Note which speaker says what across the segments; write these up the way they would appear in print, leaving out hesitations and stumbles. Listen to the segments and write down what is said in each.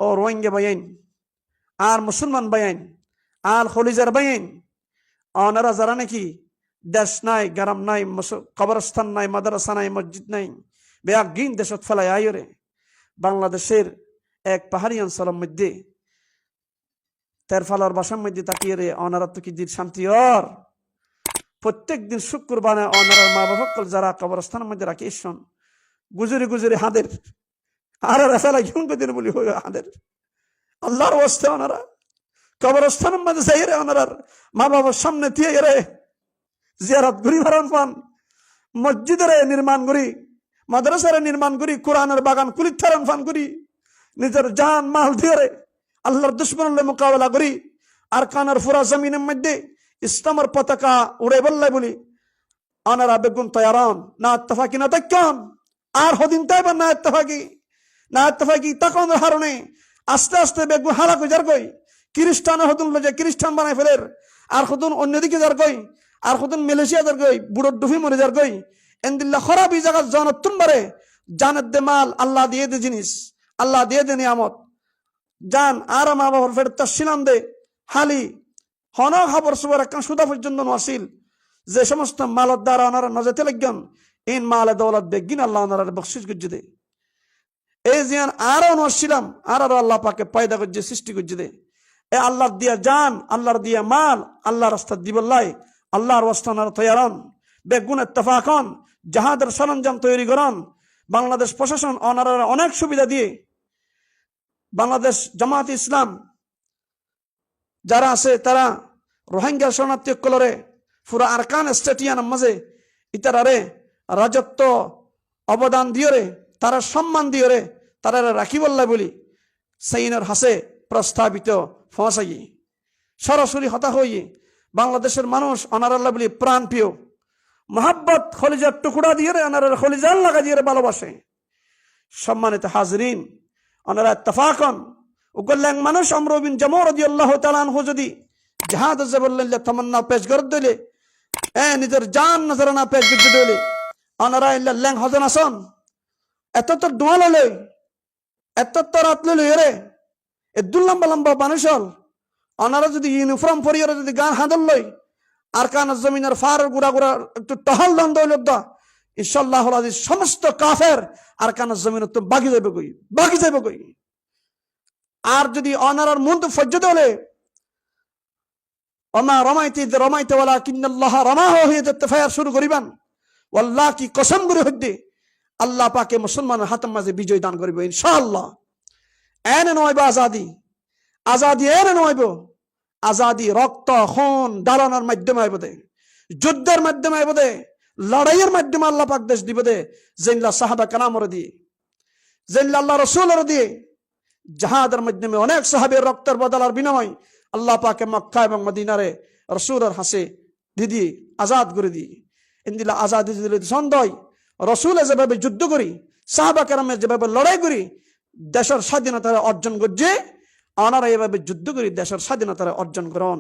Speaker 1: ও রোহিঙ্গা বাইন আর মুসলমান বাইন আর খলিজার বাইন ওনারা যারা নাকি দেশ নাই গ্রাম নাই কবরস্থান নাই মাদ্রাসা নাই মসজিদ নাই বেয়াগিন দেশত ফেলাই আয়রে বাংলাদেশের এক পাহাড়ি অঞ্চলের মধ্যে তেরফালার বাসার মধ্যে তাকিয়ে রে ওনারা তো কি দিন শান্তি ওর প্রত্যেক দিন শুক্রবারে ওনারা মা বাবা যারা কবরস্থানের মধ্যে রাখি শোন গুজরি গুজরি হাঁদের আর ফেলা ঘুম দিন বলি হাঁদের আল্লাহর অবস্থা ওনারা কবরস্থানের মধ্যে যাই রে ওনার মা বাবার সামনে দিয়ে রে জিয়ারত ঘুরি ভারণ পান মসজিদের নির্মাণ করি মাদ্রাসার নির্মাণ করি কোরআনের বাগান কুলিত থারণ ফান করি নিজের জান মাল দিয়ে রে আল্লাহর দুশ্মনের মোকাবেলা করি আর কানার ফুরা জমিনের মধ্যে ইসলামের পতাকা উড়ে বললে বলি ওনারা বেগুন তৈয়ারান না ইত্তেফাকি না তাক্কান আর হদিন তাইবার না ইত্তেফাকি তখন হারণে আস্তে আস্তে বেগুন হারা কই যার কই খ্রিস্টান হতুন যে খ্রিস্টান বানাই ফেলের আর হতুন অন্যদিকে যার কই আর হতুন মালয়েশিয়া যার কই বুড়োর ডুফি মরে যার কই এন্দিল্লা খরাবি জায়গা জনতুন বারে জানের দে মাল আল্লাহ দিয়ে দে জিনিস আল্লাহ দিয়ে দে নিয়ামত জান আর মা বাবার ফের তাসিলাম দে হালি হন খবর সবার একখান সুদা পর্যন্ত নসিল যে সমস্ত মালত দ্বারা ওনারা নজেতে লাগবেন ইন মালে দৌলত বেগিন আল্লাহ ওনারা বকশিস গুজ্জে দে এই জিয়ান আরো নসিলাম আর আল্লাহ পাকে পয়দা করছে সৃষ্টি করছে দে এ আল্লাহ দিয়া জান আল্লাহর দিয়া মাল আল্লাহ রাস্তা দিবল্লাই আল্লাহর ওয়াস্তানার তৈয়ারন বেগুন ইত্তেফাকন জাহাদের সরঞ্জাম তৈরি করন বাংলাদেশ প্রশাসন ওনারা অনেক সুবিধা দিয়ে বাংলাদেশ জামাত ইসলাম যারা আছে তারা রোহিঙ্গা শরণার্থী কলরে পুরা আরকান স্টেটিয়ানের মাঝে ইতারারে রাজত্ব অবদান দিয়ে রে তারা সম্মান দিয়ে রে তারা রাখি বললাই বলি সেইনের হাসে প্রস্তাবিত ফসাই সরাসরি হতা হই বাংলাদেশের মানুষ অনারাল্লাহ বলি প্রাণ প্রিয় মোহাব্বত খলিজার টুকরা দিয়ে রে অনারা খলিজার লাগা দিয়ে রে ভালোবাসে সম্মানিত হাজরিন ওনারা ইত্তেফাকন উকল্যাং মানুষ আমর বিন জামু রাদিয়াল্লাহু তাআলা আনহু যদি জিহাদ জাবাল্লাহ তামান্না পেশ করে দিলে নিজের জান নজরানা পেশ করে দিলে ওনারা ইল্লা ল্যাং হজন আসন এত তো দোয়াল লই এত তো রাত লই রে এদুল লম্বা লম্বা মানুষ হল ওনারা যদি ইউনিফর্ম পরিয়ে যদি গান হাঁদল লই আর কান জমিনের ফার গুড়া গুড়া একটু টহল দান দৌলত দা ইনশাআল্লাহ আজিজ সমস্ত কাফের আর কান জমিন তো বাকি যাবে কই আর যদি অনারার মন তো ফজ্জত হলে ওমা রমাইতে রমাইতে ওয়ালাকিন্নাল্লাহ রামাহু হয়ে যেতে ফায়ার শুরু করিবান আল্লাহ কি কসম করে হদ্দে আল্লাহ পাকে মুসলমানের হাতের মাঝে বিজয় দান করিব ইনশাআল্লাহ এনে নয় বা আজাদি এনে নয় আজাদি রক্ত খুন ডালানোর মাধ্যমে আইব দে যুদ্ধের মাধ্যমে আইব দে লড়াইয়ের মাধ্যমে আল্লাহ পাক দেশ দিব দে যেনলা সাহাবা কারামরে দিয়ে যেনলা আল্লাহ রসুলের দিয়ে জাহাদের মাধ্যমে অনেক সাহাবের রক্তের বদলার বিনিময় আল্লাহ পাকে মক্কা এবং মদিনারে রসুলের হাসে দিদি আজাদ করে দি ইন্দিলা আজাদি দিলে সন্দেহ রসুলে যেভাবে যুদ্ধ করি সাহাবা কেরামে যেভাবে লড়াই করি দেশের স্বাধীনতা অর্জন করছে ওনারা এভাবে যুদ্ধ করি দেশের স্বাধীনতা অর্জন করন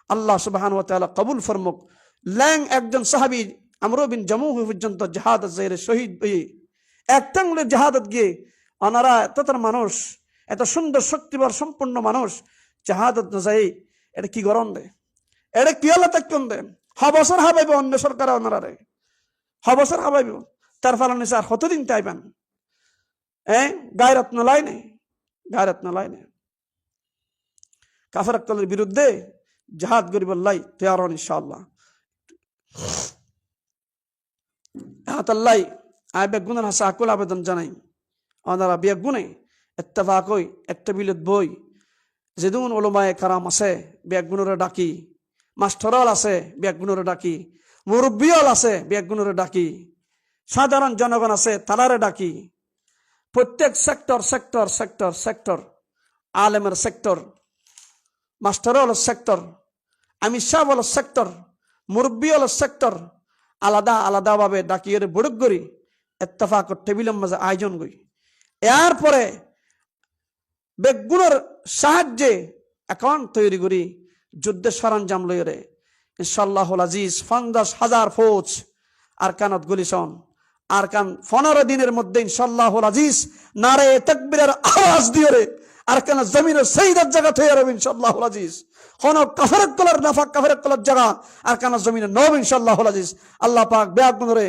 Speaker 1: আল্লাহ সুবহানাহু ওয়া তাআলা কবুল ফরমুক ল্যাং একজন সাহাবী আমর বিন জামু পর্যন্ত জাহাদ জায়রে শহীদ হয়ে একটাঙ্গুলে জাহাদত গিয়ে ওনারা এতটার মানুষ এত সুন্দর শক্তিবর সম্পূর্ণ মানুষ জাহাদত না যাই এটা কি গরম দে এটা কি আল্লাহ তাক্কন দে হবসর হাবাইব অন্য সরকার ওনারা হবসর হাবাইব তার ফলে স্যার কতদিন তাইবেন গায়রত নলাই নেই কাফের আক্কলের বিরুদ্ধে জাহাদ গরিবল্লাই তৈয়ার হন ইনশাআল্লাহ হাতাল্লাই আয় বেগুনের হাসা আকুল আবেদন জানাই ওনারা বেগুনে ইত্তেফাক হই একটা বিলত বই যেদুন ওলামায়ে কারাম আছে বেগুনরে ডাকি মাস্টারল আছে বেগুনরে ডাকি মুরব্বিয়ল আছে বেগুনরে ডাকি সাধারণ জনগণ আছে তালারে ডাকি প্রত্যেক সেক্টর আলেমের সেক্টর মাস্টারল সেক্টর আমি সাহেব হল সেক্টর মুরব্বী হল সেক্টর আলাদা আলাদাভাবে ডাকিয়ে বড়ক করি ইত্তেফাক টেবিলের মাঝে আয়োজন করি এরপরে বেগুনের সাহায্যে অ্যাকাউন্ট তৈরি করি যুদ্ধের সরঞ্জাম লইরে ইনশাআল্লাহুল আজিজ 50,000 ফৌজ আর কানত গুলিশন আর কান 15 দিনের মধ্যে ইনশাআল্লাহুল আজিজ নারে তাকবীরের আওয়াজ দিয়ে আর কেন জমিনের সেইদার জায়গা তৈরি হবে ইনশাআল্লাহুল আজিজ। কোন কাফের কলার নাফাক কাফের কলার জায়গা আর কেন জমিনে নব ইনশাআল্লাহুল আজিজ। আল্লাহ পাক ব্যাগ ধরে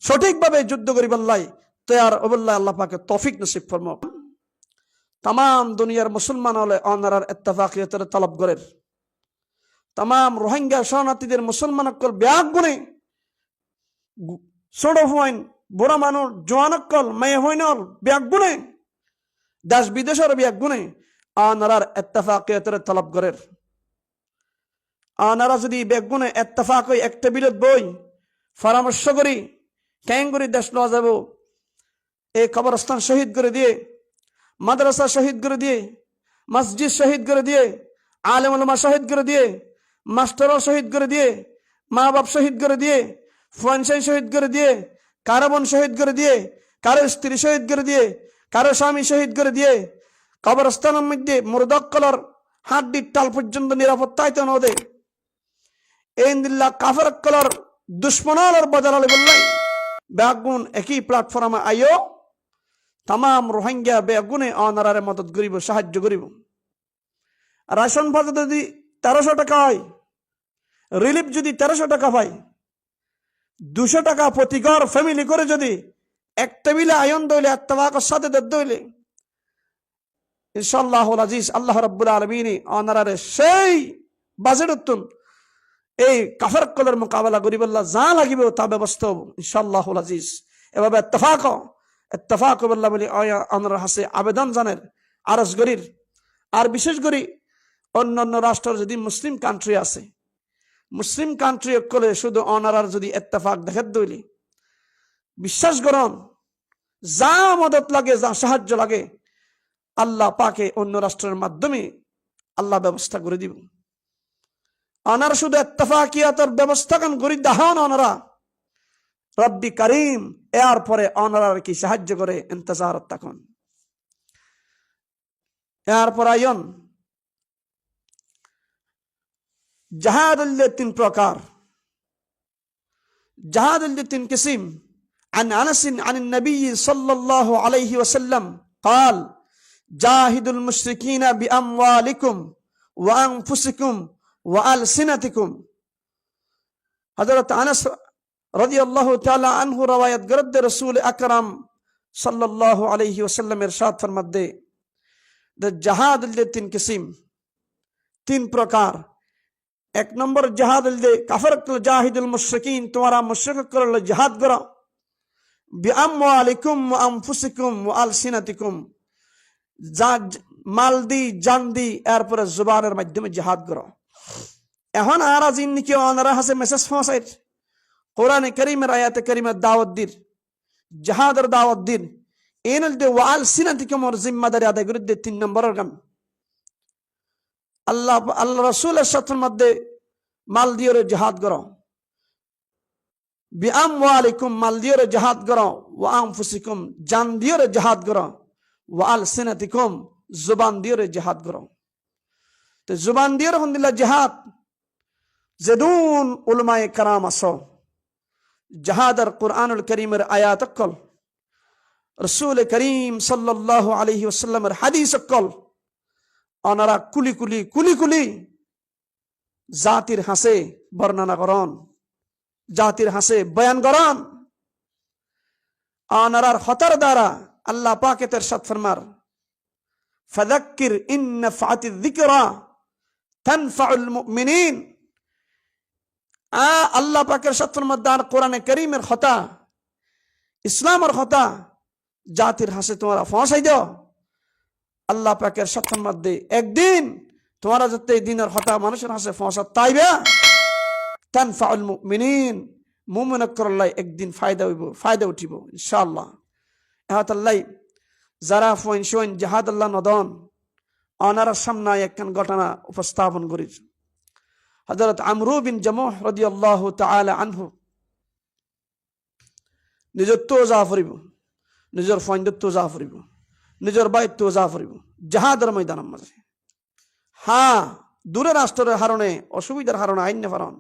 Speaker 1: সঠিকভাবে যুদ্ধ করিব আল্লাহ তৈয়ার ওবল্লাহ আল্লাহ পাকে তৌফিক নসিব ফরমাও। তাম দুনিয়ার মুসলমান হলে অনারার ইত্তেফাকিয়তের তলব করে তাম রোহিঙ্গা শরণার্থীদের মুসলমান অকল ব্যাগ গুনে ছোট হইন বুড়া মানুষ জোয়ান অকল মেয়ে হইনল ব্যাগ গুনে দেশ বিদেশের ব্যাগ গুনে অনারার ইত্তেফাকিয়তের তলব করে। অনারা যদি ব্যাগ গুনে ইত্তেফাক হই এক টেবিলত বই পরামর্শ করি কেন করে দেশ লওয়া যাব, এই কবরস্থান শহীদ করে দিয়ে, মাদ্রাসা শহীদ করে দিয়ে, মসজিদ শহীদ করে দিয়ে, আলেম ওলামা শহীদ করে দিয়ে, মাস্টারও শহীদ করে দিয়ে, মা বাপ শহীদ করে দিয়ে, ফুয়ানসাই শহীদ করে দিয়ে, কারো বোন শহীদ করে দিয়ে, কারো স্ত্রী শহীদ করে দিয়ে, কারো স্বামী শহীদ করে দিয়ে, কবরস্থানের মধ্যে মুরদক্কলর হাড্ডির টাল পর্যন্ত নিরাপত্তায় তো নদে এই দিল্লা কাফের কলর দুশ্মনালর বদলালে বললাই ব্যাগুন একই প্ল্যাটফর্মে আইও তাম রোহিঙ্গা বেগুনে অনারারে মদত করিব, সাহায্য করিব। রাশন ভাতা যদি 1300 টাকা হয়, রিলিফ যদি 1300 টাকা পায়, 200 টাকা প্রতি ঘর ফ্যামিলি করে যদি এক টেবিলে আয়ন দইলে ইত্তেফাকের সাথে দইলে ইনশাআল্লাহুল আজিজ আল্লাহ রাব্বুল আলামিন অনারারে সেই বাজেট উত্তম এই কাফের কলের মোকাবেলা করিব আল্লাহ যা লাগিবে তা ব্যবস্থা হব ইনশাআল্লাহুল আজিজ। এভাবে ইত্তেফাক বল্লা বলি অনার হাসে আবেদন জানের আরজ গরির। আর বিশেষ করে অন্যান্য রাষ্ট্রের যদি মুসলিম কান্ট্রি আছে, মুসলিম কান্ট্রি কলে শুধু অনারার যদি ইত্তেফাক দেখে দইলে বিশ্বাস করুন যা মদত লাগে যা সাহায্য লাগে আল্লাহ পাকে অন্য রাষ্ট্রের মাধ্যমে আল্লাহ ব্যবস্থা করে দিব। অনারা শুধু ইত্তেফাকিয়াতের ব্যবস্থা কান করি দাহন অনারা রব্বি করিম এর পরে অনারার কি সাহায্য করে ইন্তজার তখন। এরপর আয়ন জাহাদ 3 প্রকার, জাহাদ 3 কিসম। عن أنس عن النبي صلى الله عليه وسلم قال جاهدوا المشركين بأموالكم وأنفسكم وألسنتكم। حضرت أنس رضي الله تعالى عنه روايت گرد رسول اکرم صلی اللہ علیہ وسلم ارشاد فرماتے the جہاد 3 কিসম, 3 প্রকার। 1 নম্বর জাহাদ কাফের জাহিদুল মুশরিকিন, তোমারা মুশরিক করলে জিহাদ করো, বিআমওয়ালিকুম ওয়া আনফুসিকুম ওয়া আলসিনাতিকুম, মাল দি জান দি এরপরে জুবানের মাধ্যমে জিহাদ করো। এখন আর জিন্নিকে অনারা হাসে মেসেজ পৌঁছায় কোরআনে কারীমের আয়াতে কারীমের দাওয়াত দির, জিহাদের দাওয়াত দির, এনল দে ওয়া আলসিনাতিকুম ওর জিম্মাদারি আদায় করে দে। 3 নম্বরের কাম আল্লাহ রাসূলের সাথে মধ্যে মাল দিয়ে জিহাদ করো, বিআমওয়ালিকুম মাল দিয়ে জিহাদ করো, ওয়া আনফুসিকুম জান দিয়ে জিহাদ করো, ওয়া আলসিনাতিকুম জুবান দিয়ে জিহাদ করো। তো জুবান দিয়ে আলহামদুলিল্লাহ জিহাদ যেদুন উলামায়ে কেরাম আসো জাহাদার কুরআনুল কারীমের আয়াত অকল রাসূল করিম সাল্লাল্লাহু আলাইহি ওয়াসাল্লামের হাদিস অকল অনারা কুলি কুলি জাতির হাসে বর্ণনা করন, জাতির হাসে বয়ান করন। অনারার হতার দ্বারা আল্লাহ পাকে ইরশাদ ফরমার ফাযাক্কির ইন নাফআতিয যিকরা তানফাউল মুমিনিন। আল্লাহ পাকের ইরশাদ মধ্যে কোরআনে কারীমের কথা, ইসলামের কথা জাতির হাসে তোমরা পৌঁছাই দাও। আল্লাহ পাকের ইরশাদ মধ্যে একদিন তোমরা যাতে দিনের কথা মানুষের হাসে পৌঁছা তাইবে তানফাউল মুমিনিন, মুমিন করলে একদিন ফায়দা উঠিব ইনশাআল্লাহ। এহাতাল্লাই যারা ফোন জাহাদ আল্লাহ নদন অনার সামনে একখান ঘটনা উপস্থাপন করি। হযরত আমরু বিন জামুহ রাদিয়াল্লাহু তাআলা আনহু নিজের তোজা ফুরিব, নিজের ফৈন্যত তোজা ফুরিব, নিজের বাইত তোজা ফুরিব জাহাদের ময়দানের মাঝে। হ্যাঁ দূরের রাষ্ট্রের হারণে অসুবিধার হারণে আইন ফারণ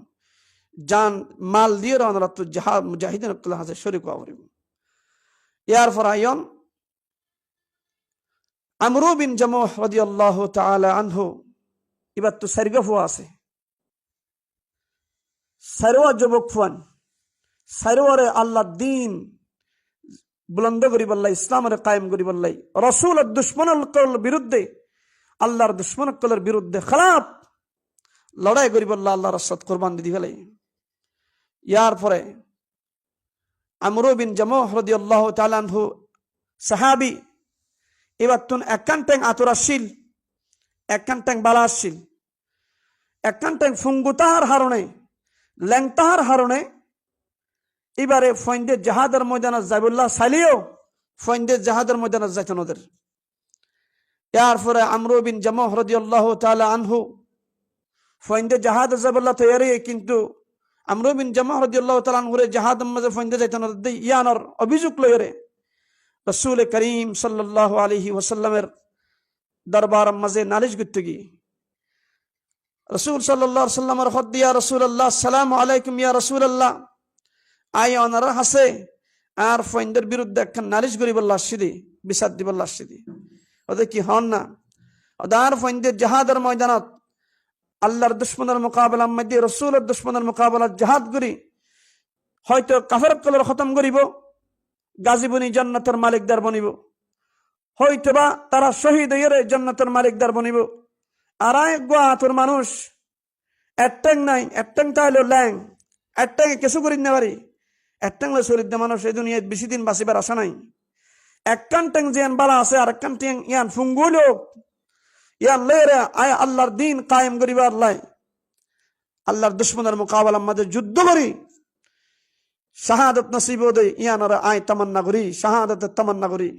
Speaker 1: জান মাল দিয়ে অনারা তো জাহাদ মুজাহিদিন হাসে শরীক হওয়া ফুরিব। ইয়ার পর আয়ন আমরু বিন জামুহ রাদিয়াল্লাহু তাআলা আনহু এবার তো সারগফ আছে সারওয়া যুবক ফুয়ান সারওয়ারে আল্লাহ দিন বুলন্দ করি বললাই ইসলামের কায়েম করি বললাই রাসূলের দুশমনের বিরুদ্ধে আল্লাহর দুশমনের বিরুদ্ধে খারাপ লড়াই করি বললা আল্লাহর রাস্তাত কুরবান দি ফেলাই ইয়ার পরে আমরু বিন জামুহ রাদিয়াল্লাহু তাআলা আনহু সাহাবী এবার তুন একান্টেং আতরাশীল একান্টেং বালাশীল একান্টেং ফুঙ্গুতাহার হারণে ল্যাংতাহার হারণে এবারে ফৈন্দে জাহাদের ময়দানে যাইবুল্লাহ সালিও ফৈন্দে জাহাদের ময়দানে যাইতেন ওদের ইয়ার পরে আমরু বিন জামুহ রাদিয়াল্লাহু তাআলা আনহু ফৈন্দে জাহাদ যাইবুল্লাহ তৈরি কিন্তু আমরু বিন জামুহ রাদিয়াল্লাহু তাআলা আনহুরে জাহাদের মাঝে ফৈন্দে যাইতেন ওদের ইয়ানোর অভিযোগ লয়রে রাসূল করিম সাল্লাল্লাহু আলাইহি ওয়াসাল্লামের দরবার মাঝে নালিশ করতে গিয়ে রাসূল সাল্লাল্লাহু আলাইহি ওয়াসাল্লামের খত দিয়া রাসূলুল্লাহ আসসালামু আলাইকুম ইয়া রাসূলুল্লাহ আই অনারা হাসে আর ফৈন্দের বিরুদ্ধে একটা নালিশ করি বললা আসছি বিচার দি বললা আসছি ওদের কি হন না ওদার ফৈন্দের জাহাদের ময়দানত আল্লাহর দুশমনের মোকাবেলার মধ্যে রাসূলের দুশমনের মোকাবেলা জাহাদ করি হয়তো কাফের কলর খতম করিব গাজীবনি জান্নাতের মালিকদার বনিব হয়তোবা তারা শহীদ হইরে জান্নাতের মালিকদার বনিব আর গোয়াতুর মানুষ একটাং নাই একটাং তাইলো ল্যাং একটাঙে কিছু করি না পারি একটাংলে শরীর মানুষ এই দুনিয়ায় বেশি দিন বাঁচিবার আশা নাই একখান ট্যাং জিয়ান বালা আছে আর একখান ট্যাং ইয়ান ফুঙ্গুল ইয়ান লেরে আয় আল্লাহর দিন কায়েম করিবার আল্লাহ আল্লাহর দুশমনের মোকাবেলার মাঝে যুদ্ধ করি শাহাদত নসিব দে ইয়ানরে আয় তামান্না করি শাহাদতের তামান্না করি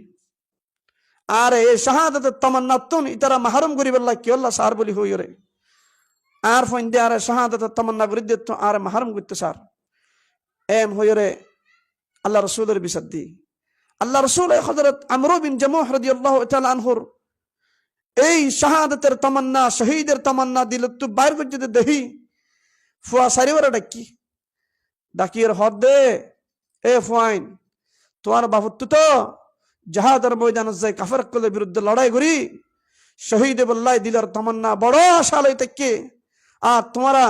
Speaker 1: আর এই শাহাদতের তামান্না তুন ইতারা মাহরুম করি বললা কি আল্লাহ সার বলি হই রে আর ফইন্দে আর শাহাদতের তামান্না করি দে তো আর মাহরুম করতে সার এম হই রে আল্লাহ রাসূলের বিচার দি আল্লাহ রাসূল হযরত আমরু বিন জামুহ রাদিয়াল্লাহু তাআলা আনহুর এই শাহাদতের তামান্না শহীদের তামান্না দিল তো বাইর করে যদি দেহি ফুয়া সারিওয়ারা ডাকি ডাকির হদ দে এ ফুয়াইন তোমার বাবুত্ব তো জাহাদের ময়দানে যায় কাফের কলের বিরুদ্ধে লড়াই করি শহীদ বল্লাই দিলার তামান্না বড় আশা লই থেকে আর তোমারা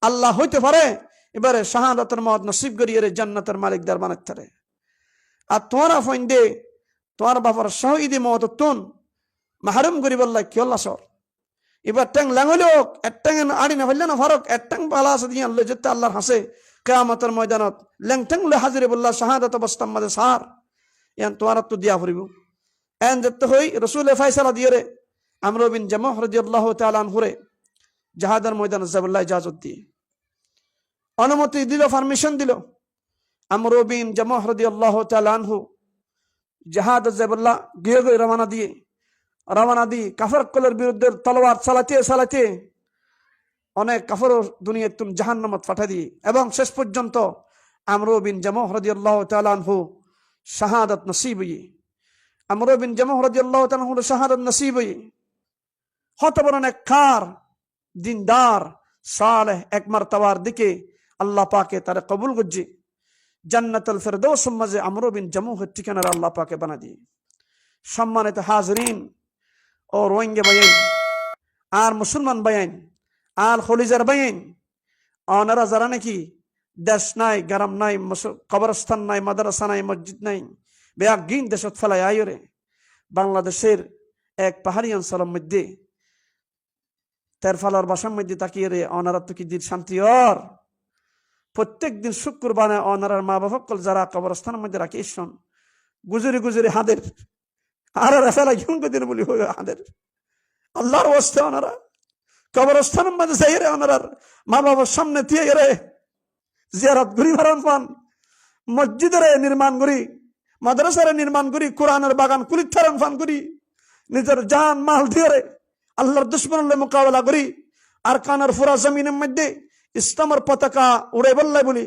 Speaker 1: আল্লাহ হইতে পারে এবারে শাহাদাতের মত নসিব করিয়ে জান্নাতের মালিকদার বানাতে পারে আর তোমারা ফইন্দে তোমার বাবার শহীদ মত তুন মাহরুম করি বললাই কি আল্লাহ সর এবার ট্যাং ল্যাঙ্গলো এক ট্যাং আড়ি না হইলে না ফারক এক ট্যাং বালা আছে দিয়ে আনলে যেতে আল্লাহর হাসে কিয়ামতের ময়দানত ল্যাং ট্যাং লে হাজিরে বললা শাহাদাত অবস্থার মাঝে সার ইয়ান তোমার তো দিয়া ফুরিব এন যেতে হই রাসূল ফয়সালা দিয়ে রে আমরু বিন জামুহ রাদিয়াল্লাহু তাআলা আনহুরে জাহাদের ময়দানে যাবল্লাহ ইজাজত দিয়ে অনুমতি দিল পারমিশন দিল আমরু বিন জামুহ রাদিয়াল্লাহু তাআলা আনহু জাহাদ যাবল্লাহ গিয়ে গিয়ে রওনা দিয়ে কাফের কলের বিরুদ্ধে তলোয়ার চালাতে চালাতে অনেক কাফের দুনিয়ায় তুমি জাহান্নামত পাঠা দিয়ে এবং শেষ পর্যন্ত আমরু বিন জামুহ রাদিয়াল্লাহু তাআলা আনহু শাহাদাত নসিব হই আমরু বিন জামুহ রাদিয়াল্লাহু তাআলা আনহু শাহাদাত নসিব হই হত বড় নেককার দিনদার সালেহ এক মারতাবার দিকে আল্লাহ পাকে তারে কবুল করছে জান্নাতুল ফিরদৌস মাঝে আমরু বিন জামুহের ঠিকানার আল্লাহ পাকে বানা দিয়ে সম্মানিত হাজরিন ও রোহিঙ্গা বাইন আর মুসলমান বাইন আর খলিজার বাইন ওনারা যারা নাকি দেশ নাই গ্রাম নাই কবরস্থান নাই মাদ্রাসা নাই মসজিদ নাই বেয়াগিন দেশত ফেলাই আয়রে বাংলাদেশের এক পাহাড়ি অঞ্চলের মধ্যে তেরফালার বাসার মধ্যে তাকিয়ে রে ওনারা তো কি দিন শান্তি ওর প্রত্যেক দিন শুক্রবারে ওনারার মা বাবা যারা কবরস্থানের মধ্যে রাখি ইসন গুজরি গুজরি হাদের আর ফেলা ঘুম দিন বলি হই হাদের আল্লাহর ওয়াস্তে ওনারা কবরস্থানের মধ্যে যাই রে ওনারার মা বাবার সামনে দিয়ে রে জিয়ারত ঘুরি ভারণ পান মসজিদের নির্মাণ করি মাদ্রাসার নির্মাণ করি কোরআনের বাগান কুলিত থারণ ফান করি নিজের জান মাল দিয়ে রে আল্লাহর দুশমনের মোকাবেলা করি আর কানার ফুরা জমিনের মধ্যে ইসলামের পতাকা উড়ে বললাই বলি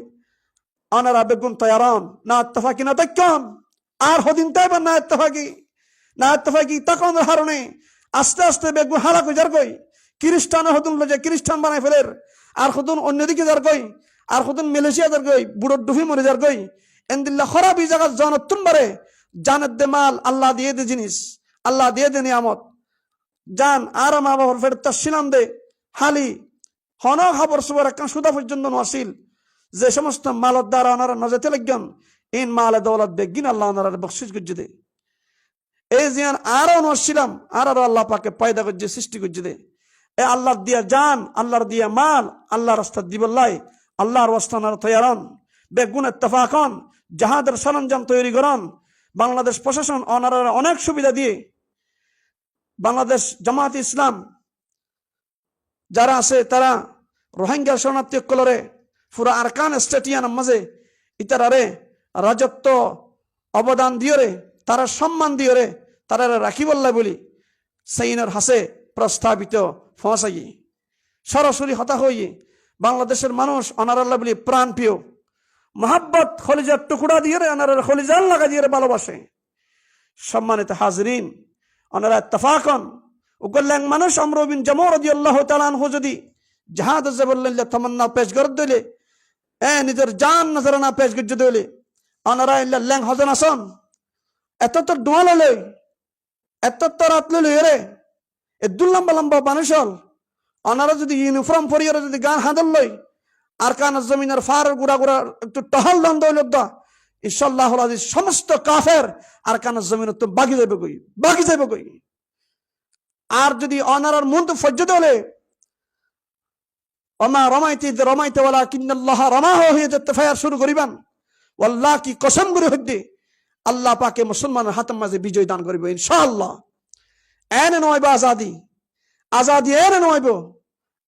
Speaker 1: ওনারা বেগুন তৈয়ারান না ইত্তেফাকি না দেখুন আর হদিন তাইবার না ইত্তেফাকি তখন হারণে আস্তে আস্তে বেগুন হারা কই যার কই খ্রিস্টান হতুন যে খ্রিস্টান বানাই ফেলের আর হতুন অন্যদিকে যার কই আর হতুন মালয়েশিয়া যার কই বুড়ো ডুফি মরে যার কই এন্দিল্লা খরাবি জায়গা জনতুন বারে জানের দে মাল আল্লাহ দিয়ে দে জিনিস আল্লাহ দিয়ে দে নিয়ামত জান আর মা বাবার ফেরত শিলাম দে হালি হন খবর সবর একখান সুদা পর্যন্ত নসিল যে সমস্ত মালত দ্বারা ওনারা নজেতে লাগেন ইন মালে দৌলত বেগিন আল্লাহ ওনারা বকশিস গুজ্জে দে এই জিয়ান আরো নসিলাম আর আল্লাহ পাকে পয়দা করছে সৃষ্টি করছে দে এ আল্লাহর দিয়া জান আল্লাহর দিয়া মাল আল্লাহর রাস্তা দিবল্লাই আল্লাহর ওয়াস্তানার তৈয়ারন বেগুন ইত্তেফাকন জাহাদের সরঞ্জাম তৈরি করন বাংলাদেশ প্রশাসন ওনারা অনেক সুবিধা দিয়ে বাংলাদেশ জামাত ইসলাম যারা আছে তারা রোহিঙ্গা শরণার্থী কলরে পুরা আরকান স্টেটিয়ান মাঝে ইতারারে রাজত্ব অবদান দিয়ে রে তারা সম্মান দিয়ে রে তারা রাখি বললাই বলি সেইনের হাসে প্রস্তাবিত ফসাই সরাসরি হতা হইয়ে বাংলাদেশের মানুষ অনারাল্লাহ বলি প্রাণ প্রিয় মহাব্বত খলিজার টুকরা দিয়ে রে অনারা খলিজান লাগা দিয়ে রে ভালোবাসে সম্মানিত হাজরিন অনারা ইত্তেফাকন উকল্যাং মানুষ আমর বিন জামুহ রাদিয়াল্লাহু তাআলা আনহু যদি জাহাদ জাবাল্লাহ তামান্না পেশ করে দিলে নিজের জান নজরানা পেশ করে দিলে অনারা ইল্লা ল্যাং হজন আসন এত তো দোয়া ললে এত তো রাত ললে রে এ দুল্লম্বা লম্বা মানুষ হল অনারা যদি ইউনিফর্ম পরিয়ে যদি গান হাঁদল লই আর কান জমিনের ফার গুড়া গুড়া একটু টহল দান দৌলত দা ইনশাআল্লাহ আজিজ সমস্ত কাফের আর কান জমিন তো বাকি যাবে কই আর যদি অনারার মন তো ফজ্জ দলে ওমা রমাইতে রমাইতে ওয়ালা কিন্নাল্লাহ রামাহ হয়ে যেতে ফায়ার শুরু করিবান ওয়াল্লাহ কি কসম করে হদ্দে আল্লাহ পাকে মুসলমানের হাতের মাঝে বিজয় দান করিব ইনশাআল্লাহ এনে নয় বা আজাদি এনে নয়ব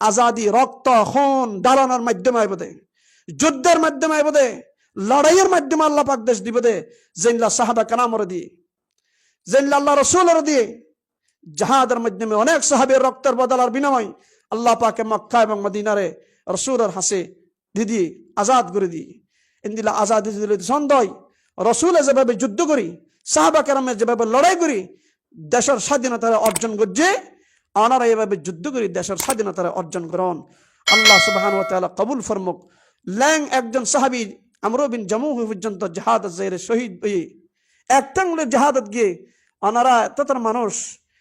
Speaker 1: আজাদি রক্ত খুন ডালানোর মাধ্যমে আইব দে যুদ্ধের মাধ্যমে আইব দে লড়াইয়ের মাধ্যমে আল্লাহ পাক দেশ দিব দে যেনলা সাহাবা কারামরে দিয়ে যেনলা আল্লাহ রসুলের দিয়ে জাহাদের মাধ্যমে অনেক সাহাবের রক্তের বদলার বিনিময় আল্লাহ পাকে মক্কা এবং মদিনারে রসুলের হাসে দিদি আজাদ করে দিয়ে ইন্দিলা আজাদ দিলে সন্দেহ রসুলে যেভাবে যুদ্ধ করি সাহাবা কেরামে যেভাবে লড়াই করি দেশের স্বাধীনতা অর্জন করছে ওনারা এভাবে যুদ্ধ করি দেশের স্বাধীনতা অর্জন করন আল্লাহ সুবহানাহু ওয়া তাআলা কবুল ফরমুক ল্যাং একজন সাহাবী আমর বিন জামুহ পর্যন্ত জাহাদ জায়রে শহীদ হয়ে একটাঙ্গলে জাহাদত গিয়ে ওনারা এতটার মানুষ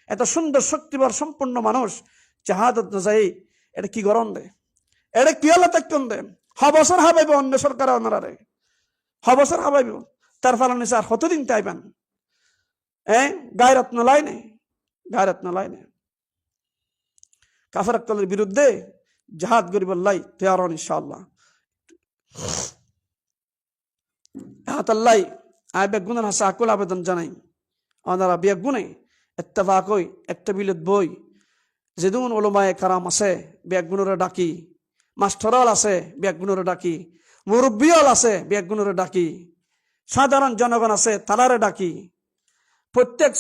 Speaker 1: এত সুন্দর শক্তিবার সম্পূর্ণ মানুষ জাহাদত যাই এটা কি গরম দেয় এটা কি আল্লাহ তাকন দেয় হবসর হাবাইব অন্য সরকার ওনারা হবসর হাবাইব তার ফালানি স্যার কতদিন তাইবেন গায়রত নলাই নেই কাফের আক্তলের বিরুদ্ধে জাহাদ গরিবল্লাই তৈয়ার হন ইনশাআল্লাহ হাতাল্লাই আয় বেগুনের হাসা আকুল আবেদন জানাই ওনারা বেগুনে ইত্তেফাক হই একটা বিলত বই যেদুন ওলামায়ে কারাম আছে বেগুনরে ডাকি মাস্টারল আছে বেগুনরে ডাকি মুরব্বিয়ল আছে বেগুনরে ডাকি সাধারণ জনগণ আছে তালারে ডাকি প্রত্যেক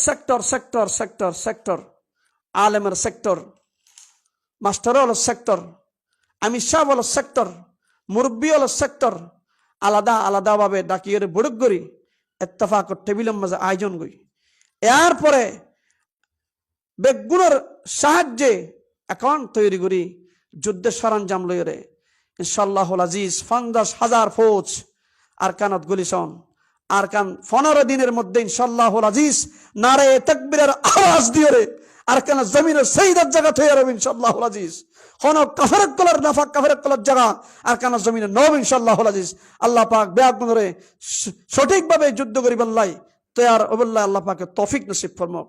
Speaker 1: সেক্টর আলেমের সেক্টর মাস্টারল সেক্টর আমি সাহ হল সেক্টর মুরব্বী হল সেক্টর আলাদা ভাবে ডাকিয়ে বুড়ুক করি ইত্তেফাক টেবিলের মাঝে আয়োজন করি এরপরে বেগুনের সাহায্যে অ্যাকাউন্ট তৈরি করি যুদ্ধের সরঞ্জাম লইরে ইনশাআল্লাহুল আজিজ 50,000 ফৌজ আরকানত গুলিশন আরকান 15 দিনের মধ্যে ইনশাআল্লাহুল আজিজ নারে তাকবীরের আওয়াজ দিয়ে রে আরকান জমিনের শহীদের জায়গা তৈরি হবে ইনশাআল্লাহুল আজিজ কোন কাফেরের কলার নাফাক কাফেরের কলার জায়গা আরকান জমিনের নব ইনশাআল্লাহুল আজিজ আল্লাহ পাক বেগুনরে সঠিকভাবে যুদ্ধ করিবার লাই তৈয়ার ওবল্লাহ আল্লাহ পাকে তৌফিক নসিব ফরমাও।